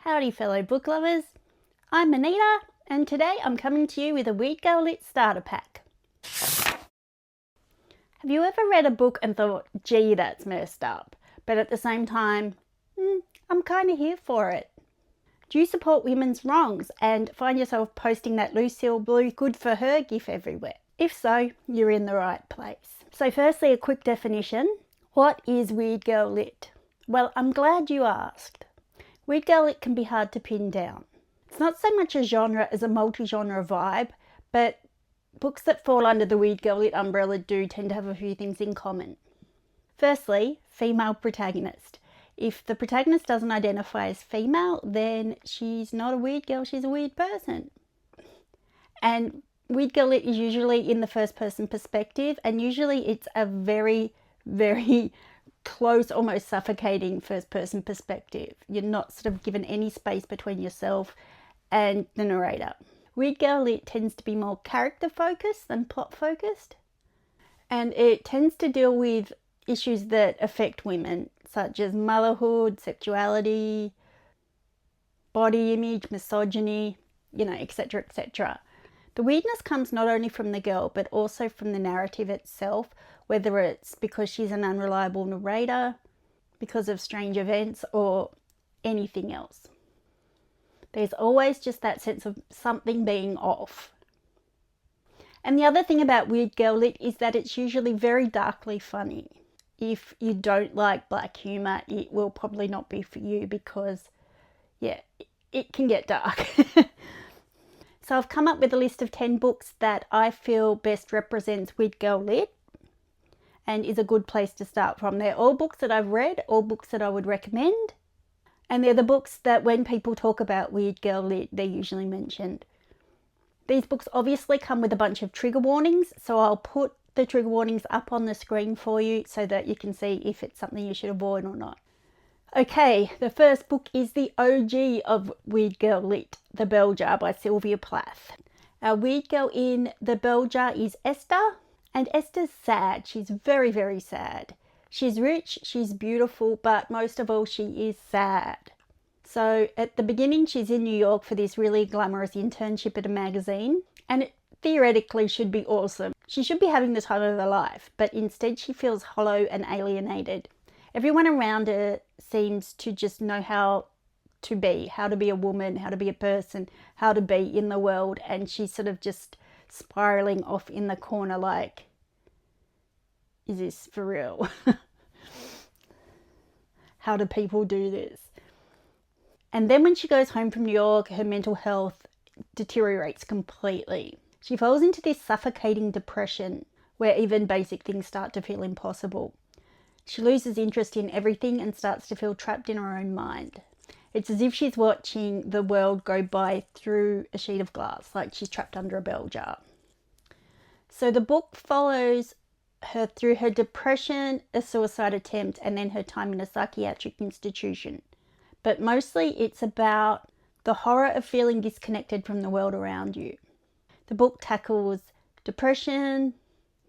Howdy fellow book lovers, I'm Anita and today I'm coming to you with a Weird Girl Lit starter pack. Have you ever read a book and thought, gee, that's messed up, but at the same time, I'm kind of here for it? Do you support women's wrongs and find yourself posting that Lucille Blue good for her gif everywhere? If so, you're in the right place. So firstly, a quick definition. What is Weird Girl Lit? Well, I'm glad you asked. Weird Girl Lit can be hard to pin down. It's not so much a genre as a multi-genre vibe, but books that fall under the Weird Girl Lit umbrella do tend to have a few things in common. Firstly, female protagonist. If the protagonist doesn't identify as female, then she's not a weird girl, she's a weird person. And Weird Girl Lit is usually in the first person perspective, and usually it's a very, very close, almost suffocating first person perspective. You're not sort of given any space between yourself and the narrator. Weird Girl Lit tends to be more character focused than plot focused, and it tends to deal with issues that affect women, such as motherhood, sexuality, body image, misogyny, etc., etc. The weirdness comes not only from the girl, but also from the narrative itself, whether it's because she's an unreliable narrator, because of strange events, or anything else. There's always just that sense of something being off. And the other thing about Weird Girl Lit is that it's usually very darkly funny. If you don't like black humour, it will probably not be for you because, yeah, it can get dark. So I've come up with a list of 10 books that I feel best represents Weird Girl Lit and is a good place to start from. They're all books that I've read, all books that I would recommend, and they're the books that when people talk about Weird Girl Lit, they're usually mentioned. These books obviously come with a bunch of trigger warnings, so I'll put the trigger warnings up on the screen for you so that you can see if it's something you should avoid or not. Okay, the first book is the OG of Weird Girl Lit, The Bell Jar by Sylvia Plath. Our weird girl in The Bell Jar is Esther, and Esther's sad. She's very, very sad. She's rich, she's beautiful, but most of all she is sad. So at the beginning she's in New York for this really glamorous internship at a magazine, and it theoretically should be awesome. She should be having the time of her life, but instead she feels hollow and alienated. Everyone around her seems to just know how to be a woman, how to be a person, how to be in the world, and she's sort of just spiraling off in the corner like, is this for real? How do people do this? And then when she goes home from New York, her mental health deteriorates completely. She falls into this suffocating depression where even basic things start to feel impossible. She loses interest in everything and starts to feel trapped in her own mind. It's as if she's watching the world go by through a sheet of glass, like she's trapped under a bell jar. So the book follows her through her depression, a suicide attempt, and then her time in a psychiatric institution. But mostly it's about the horror of feeling disconnected from the world around you. The book tackles depression,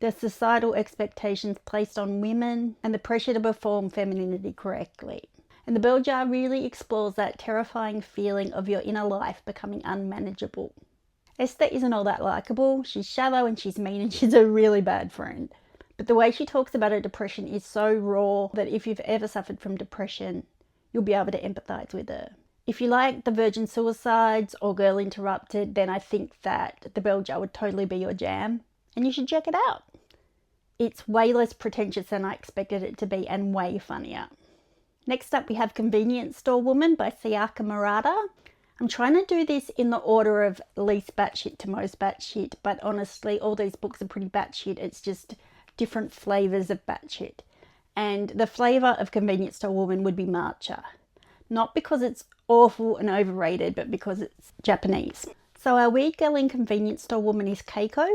the societal expectations placed on women, and the pressure to perform femininity correctly. And The Bell Jar really explores that terrifying feeling of your inner life becoming unmanageable. Esther isn't all that likeable. She's shallow and she's mean and she's a really bad friend. But the way she talks about her depression is so raw that if you've ever suffered from depression, you'll be able to empathise with her. If you like The Virgin Suicides or Girl Interrupted, then I think that The Bell Jar would totally be your jam, and you should check it out. It's way less pretentious than I expected it to be and way funnier. Next up we have Convenience Store Woman by Sayaka Murata. I'm trying to do this in the order of least batshit to most batshit, but honestly all these books are pretty batshit. It's just different flavours of batshit. And the flavour of Convenience Store Woman would be matcha. Not because it's awful and overrated, but because it's Japanese. So our weird girl in Convenience Store Woman is Keiko.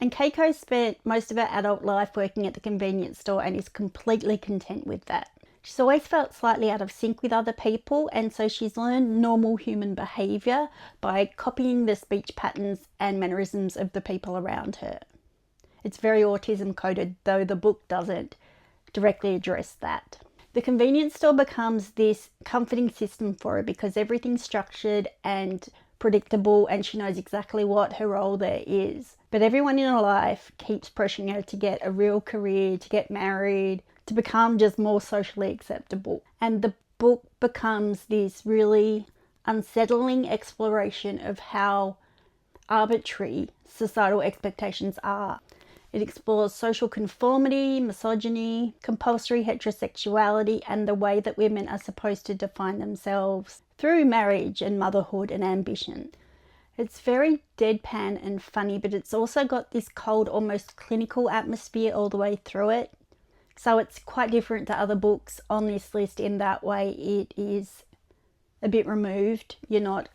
And Keiko spent most of her adult life working at the convenience store and is completely content with that. She's always felt slightly out of sync with other people, and so she's learned normal human behaviour by copying the speech patterns and mannerisms of the people around her. It's very autism coded, though the book doesn't directly address that. The convenience store becomes this comforting system for her because everything's structured and predictable and she knows exactly what her role there is. But everyone in her life keeps pressuring her to get a real career, to get married, to become just more socially acceptable. And the book becomes this really unsettling exploration of how arbitrary societal expectations are. It explores social conformity, misogyny, compulsory heterosexuality, and the way that women are supposed to define themselves through marriage and motherhood and ambition. It's very deadpan and funny, but it's also got this cold, almost clinical atmosphere all the way through it. So it's quite different to other books on this list in that way. It is a bit removed. You're not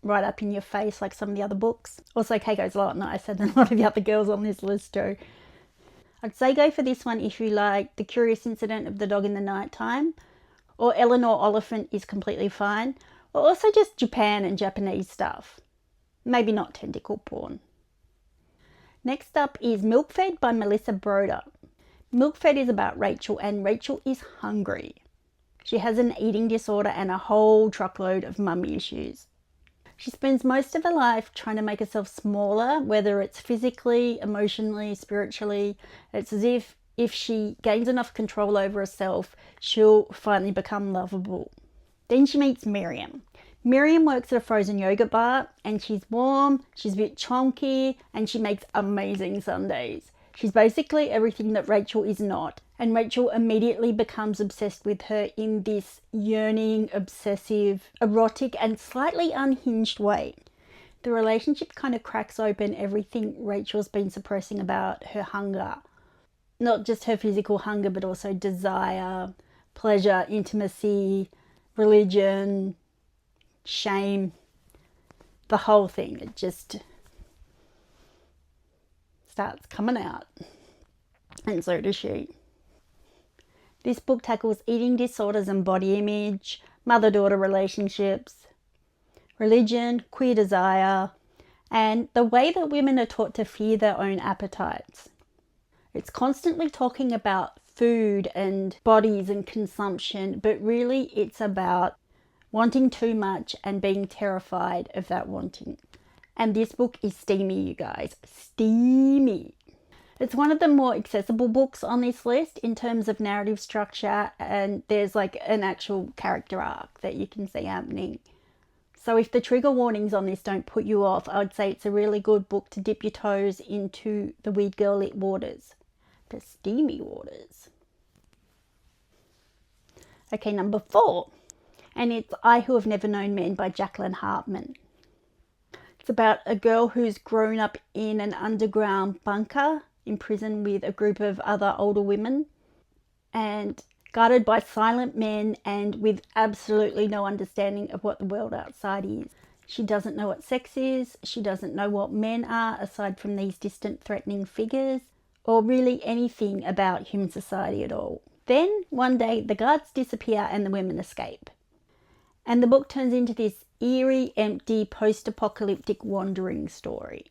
right up in your face like some of the other books. Also, Keiko's a lot nicer than a lot of the other girls on this list too. I'd say go for this one if you like The Curious Incident of the Dog in the Nighttime, or Eleanor Oliphant is completely fine, or also just Japan and Japanese stuff. Maybe not tentacle porn. Next up is Milk-Fed by Melissa Broder. Milk-Fed is about Rachel, and Rachel is hungry. She has an eating disorder and a whole truckload of mummy issues. She spends most of her life trying to make herself smaller, whether it's physically, emotionally, spiritually. It's as if she gains enough control over herself, she'll finally become lovable. Then she meets Miriam. Miriam works at a frozen yogurt bar, and she's warm, she's a bit chonky, and she makes amazing sundaes. She's basically everything that Rachel is not, and Rachel immediately becomes obsessed with her in this yearning, obsessive, erotic, and slightly unhinged way. The relationship kind of cracks open everything Rachel's been suppressing about her hunger. Not just her physical hunger, but also desire, pleasure, intimacy, religion, shame, the whole thing. It just starts coming out, and so does she. This book tackles eating disorders and body image, mother-daughter relationships, religion, queer desire, and the way that women are taught to fear their own appetites. It's constantly talking about food and bodies and consumption, but really it's about wanting too much and being terrified of that wanting. And this book is steamy, you guys. Steamy. It's one of the more accessible books on this list in terms of narrative structure, and there's like an actual character arc that you can see happening. So if the trigger warnings on this don't put you off, I would say it's a really good book to dip your toes into the weird girl lit waters. The steamy waters. Okay, number 4. And it's I Who Have Never Known Men by Jacqueline Hartman. It's about a girl who's grown up in an underground bunker in prison with a group of other older women and guarded by silent men and with absolutely no understanding of what the world outside is. She doesn't know what sex is, she doesn't know what men are aside from these distant threatening figures, or really anything about human society at all. Then one day the guards disappear and the women escape. And the book turns into this eerie, empty, post-apocalyptic wandering story.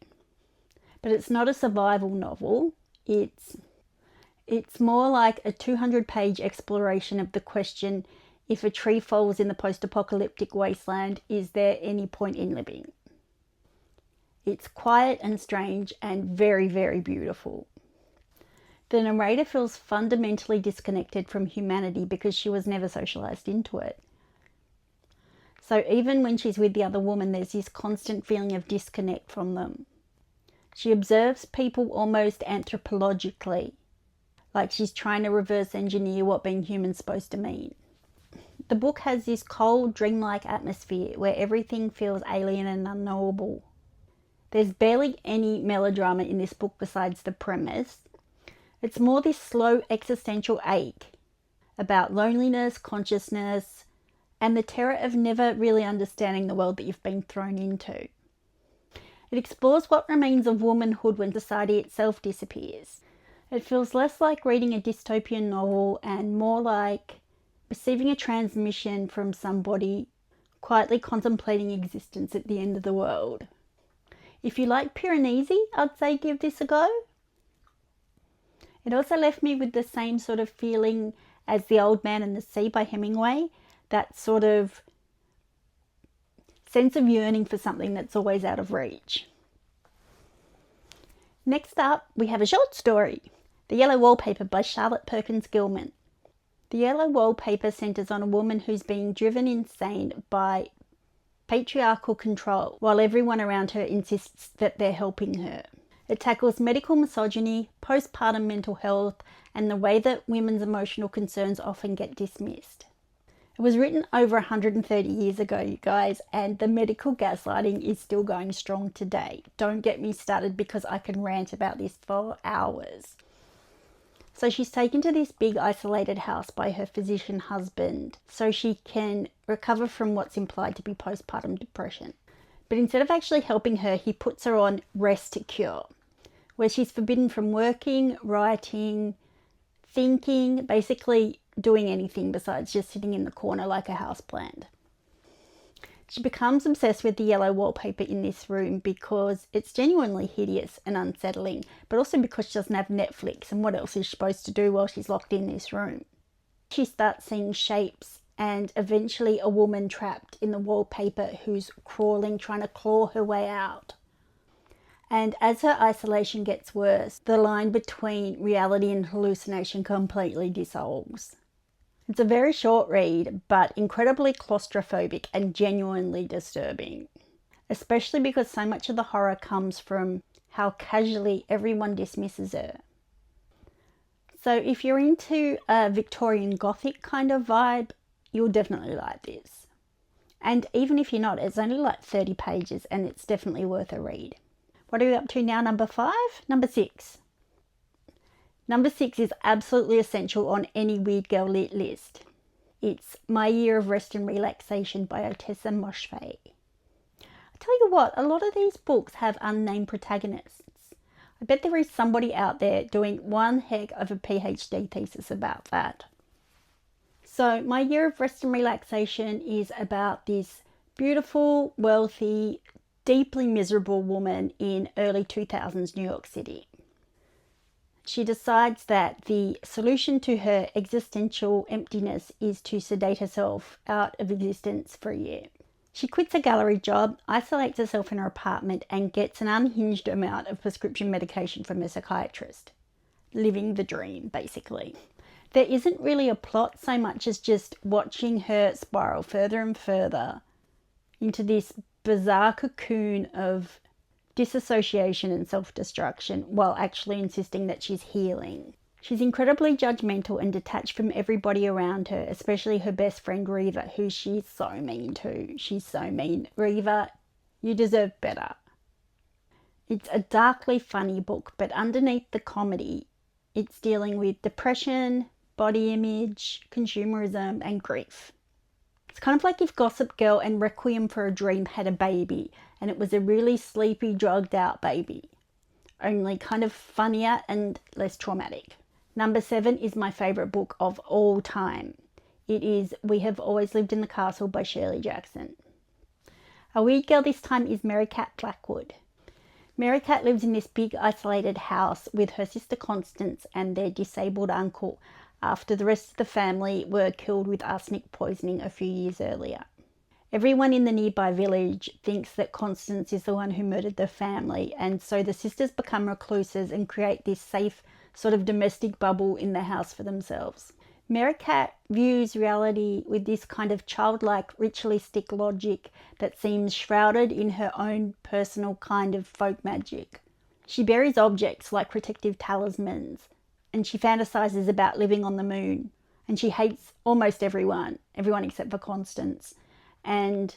But it's not a survival novel. It's more like a 200-page exploration of the question, if a tree falls in the post-apocalyptic wasteland, is there any point in living? It's quiet and strange and very, very beautiful. The narrator feels fundamentally disconnected from humanity because she was never socialized into it. So even when she's with the other woman, there's this constant feeling of disconnect from them. She observes people almost anthropologically, like she's trying to reverse engineer what being human's supposed to mean. The book has this cold, dreamlike atmosphere where everything feels alien and unknowable. There's barely any melodrama in this book besides the premise. It's more this slow existential ache about loneliness, consciousness, and the terror of never really understanding the world that you've been thrown into. It explores what remains of womanhood when society itself disappears. It feels less like reading a dystopian novel and more like receiving a transmission from somebody quietly contemplating existence at the end of the world. If you like Piranesi, I'd say give this a go. It also left me with the same sort of feeling as The Old Man and the Sea by Hemingway. That sort of sense of yearning for something that's always out of reach. Next up, we have a short story, The Yellow Wallpaper by Charlotte Perkins Gilman. The Yellow Wallpaper centres on a woman who's being driven insane by patriarchal control while everyone around her insists that they're helping her. It tackles medical misogyny, postpartum mental health, and the way that women's emotional concerns often get dismissed. It was written over 130 years ago, you guys, and the medical gaslighting is still going strong today. Don't get me started because I can rant about this for hours. So she's taken to this big isolated house by her physician husband so she can recover from what's implied to be postpartum depression. But instead of actually helping her, he puts her on rest cure, where she's forbidden from working, writing, thinking, basically doing anything besides just sitting in the corner like a houseplant. She becomes obsessed with the yellow wallpaper in this room because it's genuinely hideous and unsettling, but also because she doesn't have Netflix, and what else is she supposed to do while she's locked in this room? She starts seeing shapes and eventually a woman trapped in the wallpaper who's crawling, trying to claw her way out. And as her isolation gets worse, the line between reality and hallucination completely dissolves. It's a very short read, but incredibly claustrophobic and genuinely disturbing, especially because so much of the horror comes from how casually everyone dismisses her. So if you're into a Victorian Gothic kind of vibe, you'll definitely like this. And even if you're not, it's only like 30 pages and it's definitely worth a read. What are we up to now? Number 5? Number 6. Number 6 is absolutely essential on any Weird Girl Lit list. It's My Year of Rest and Relaxation by Otessa Moshfegh. I tell you what, a lot of these books have unnamed protagonists. I bet there is somebody out there doing one heck of a PhD thesis about that. So My Year of Rest and Relaxation is about this beautiful, wealthy, deeply miserable woman in early 2000s New York City. She decides that the solution to her existential emptiness is to sedate herself out of existence for a year. She quits a gallery job, isolates herself in her apartment, and gets an unhinged amount of prescription medication from her psychiatrist. Living the dream, basically. There isn't really a plot so much as just watching her spiral further and further into this bizarre cocoon of disassociation and self-destruction while actually insisting that she's healing. She's incredibly judgmental and detached from everybody around her, especially her best friend Reva, who she's so mean to. She's so mean. Reva, you deserve better. It's a darkly funny book, but underneath the comedy, it's dealing with depression, body image, consumerism, and grief. It's kind of like if Gossip Girl and Requiem for a Dream had a baby, and it was a really sleepy, drugged out baby. Only kind of funnier and less traumatic. Number 7 is my favourite book of all time. It is We Have Always Lived in the Castle by Shirley Jackson. Our weird girl this time is Mary Cat Blackwood. Mary Cat lives in this big isolated house with her sister Constance and their disabled uncle after the rest of the family were killed with arsenic poisoning a few years earlier. Everyone in the nearby village thinks that Constance is the one who murdered the family, and so the sisters become recluses and create this safe sort of domestic bubble in the house for themselves. Mary Cat views reality with this kind of childlike ritualistic logic that seems shrouded in her own personal kind of folk magic. She buries objects like protective talismans, and she fantasizes about living on the moon, and she hates almost everyone except for Constance, and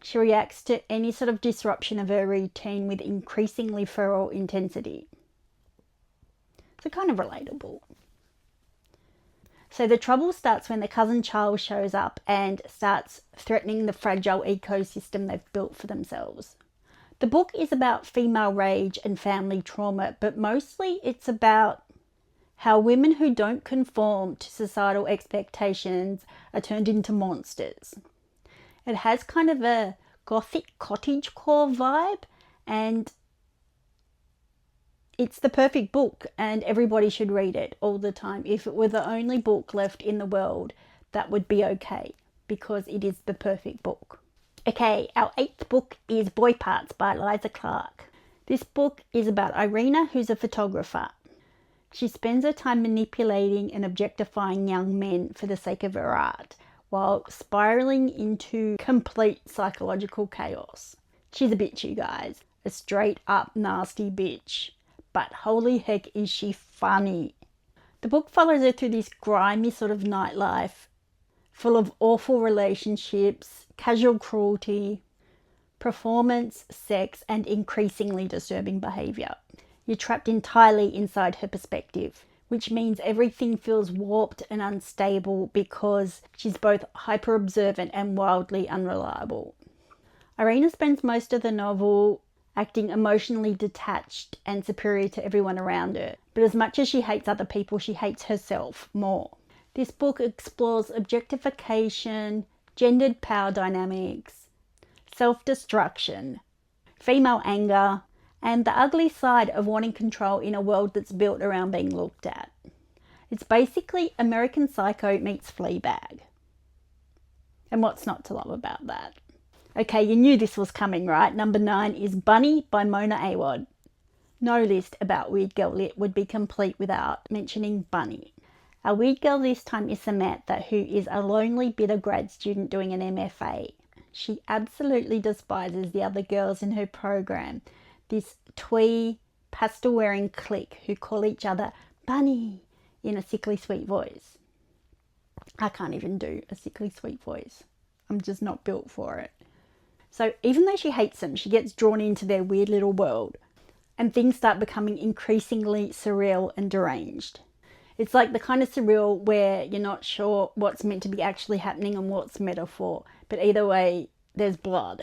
she reacts to any sort of disruption of her routine with increasingly feral intensity. So kind of relatable. So the trouble starts when the cousin Charles shows up and starts threatening the fragile ecosystem they've built for themselves. The book is about female rage and family trauma, but mostly it's about how women who don't conform to societal expectations are turned into monsters. It has kind of a gothic cottagecore vibe, and It's the perfect book and everybody should read it all the time. If it were the only book left in the world, that would be okay because it is the perfect book. Okay, our 8th book is Boy Parts by Liza Clark. This book is about Irina, who's a photographer. She spends her time manipulating and objectifying young men for the sake of her art, while spiraling into complete psychological chaos. She's a bitch, you guys. A straight up nasty bitch. But holy heck is she funny. The book follows her through this grimy sort of nightlife, full of awful relationships, casual cruelty, performance, sex, and increasingly disturbing behaviour. You're trapped entirely inside her perspective, which means everything feels warped and unstable because she's both hyper-observant and wildly unreliable. Irina spends most of the novel acting emotionally detached and superior to everyone around her, but as much as she hates other people, she hates herself more. This book explores objectification, gendered power dynamics, self-destruction, female anger, and the ugly side of wanting control in a world that's built around being looked at. It's basically American Psycho meets Fleabag. And what's not to love about that? Okay, you knew this was coming, right? Number 9 is Bunny by Mona Awad. No list about Weird Girl Lit would be complete without mentioning Bunny. Our weird girl this time is Samantha, who is a lonely, bitter grad student doing an MFA. She absolutely despises the other girls in her program, this twee, pastel-wearing clique who call each other Bunny in a sickly sweet voice. I can't even do a sickly sweet voice. I'm just not built for it. So even though she hates them, she gets drawn into their weird little world, and things start becoming increasingly surreal and deranged. It's like the kind of surreal where you're not sure what's meant to be actually happening and what's metaphor, but either way, there's blood.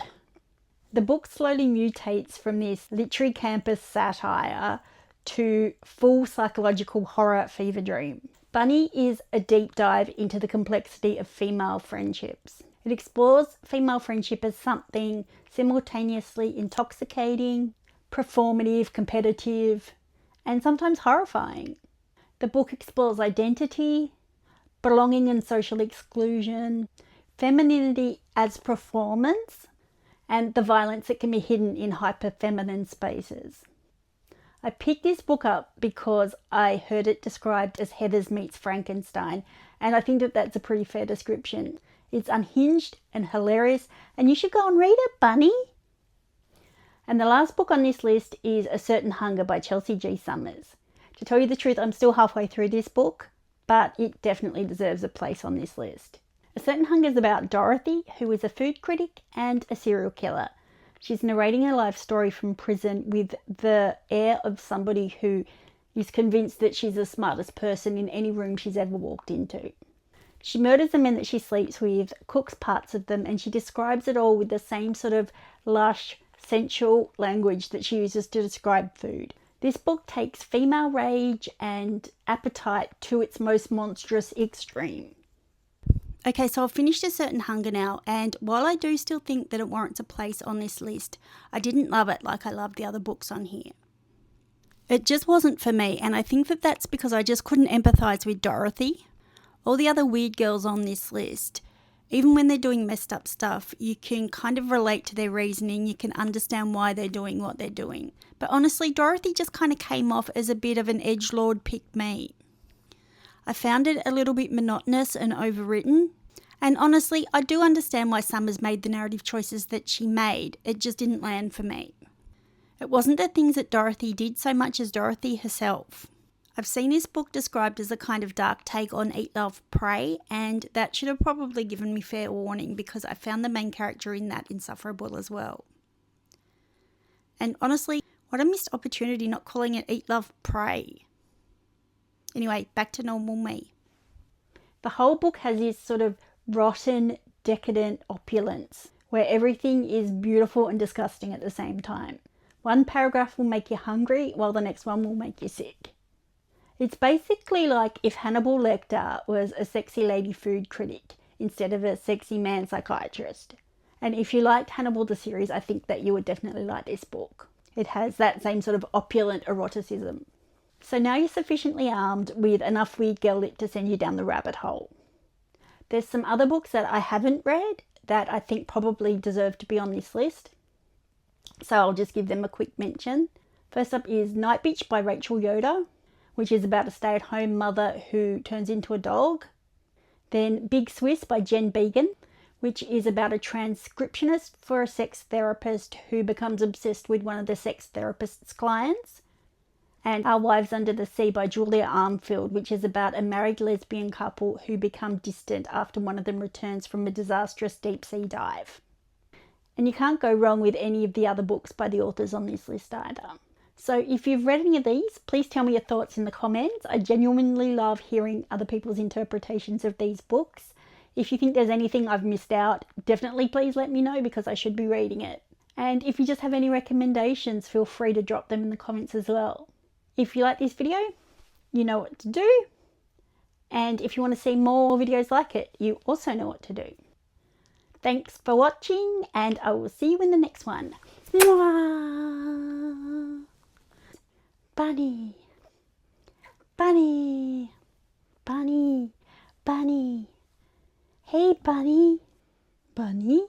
The book slowly mutates from this literary campus satire to full psychological horror fever dream. Bunny is a deep dive into the complexity of female friendships. It explores female friendship as something simultaneously intoxicating, performative, competitive, and sometimes horrifying. The book explores identity, belonging and social exclusion, femininity as performance, and the violence that can be hidden in hyper-feminine spaces. I picked this book up because I heard it described as Heathers meets Frankenstein, and I think that that's a pretty fair description. It's unhinged and hilarious, and you should go and read it, Bunny. And the last book on this list is A Certain Hunger by Chelsea G. Summers. To tell you the truth, I'm still halfway through this book, but it definitely deserves a place on this list. A Certain Hunger is about Dorothy, who is a food critic and a serial killer. She's narrating her life story from prison with the air of somebody who is convinced that she's the smartest person in any room she's ever walked into. She murders the men that she sleeps with, cooks parts of them, and she describes it all with the same sort of lush, sensual language that she uses to describe food. This book takes female rage and appetite to its most monstrous extreme. Okay, so I've finished A Certain Hunger now, and while I do still think that it warrants a place on this list, I didn't love it like I loved the other books on here. It just wasn't for me, and I think that that's because I just couldn't empathise with Dorothy. All the other weird girls on this list, even when they're doing messed up stuff, you can kind of relate to their reasoning, you can understand why they're doing what they're doing. But honestly, Dorothy just kind of came off as a bit of an edgelord pick-me. I found it a little bit monotonous and overwritten. And honestly, I do understand why Summers made the narrative choices that she made. It just didn't land for me. It wasn't the things that Dorothy did so much as Dorothy herself. I've seen this book described as a kind of dark take on Eat, Love, Pray, and that should have probably given me fair warning because I found the main character in that insufferable as well. And honestly, what a missed opportunity not calling it Eat, Love, Pray. Anyway, back to normal me. The whole book has this sort of rotten, decadent opulence where everything is beautiful and disgusting at the same time. One paragraph will make you hungry while the next one will make you sick. It's basically like if Hannibal Lecter was a sexy lady food critic instead of a sexy man psychiatrist. And if you liked Hannibal the series, I think that you would definitely like this book. It has that same sort of opulent eroticism. So now you're sufficiently armed with enough weird girl lit to send you down the rabbit hole. There's some other books that I haven't read that I think probably deserve to be on this list. So I'll just give them a quick mention. First up is Night Beach by Rachel Yoder, which is about a stay-at-home mother who turns into a dog. Then Big Swiss by Jen Began, which is about a transcriptionist for a sex therapist who becomes obsessed with one of the sex therapist's clients. And Our Wives Under the Sea by Julia Armfield, which is about a married lesbian couple who become distant after one of them returns from a disastrous deep sea dive. And you can't go wrong with any of the other books by the authors on this list either. So if you've read any of these, please tell me your thoughts in the comments. I genuinely love hearing other people's interpretations of these books. If you think there's anything I've missed out, definitely please let me know because I should be reading it. And if you just have any recommendations, feel free to drop them in the comments as well. If you like this video, you know what to do. And if you want to see more videos like it, you also know what to do. Thanks for watching, and I will see you in the next one. Mwah! Bunny, bunny, bunny, bunny. Hey, bunny, bunny.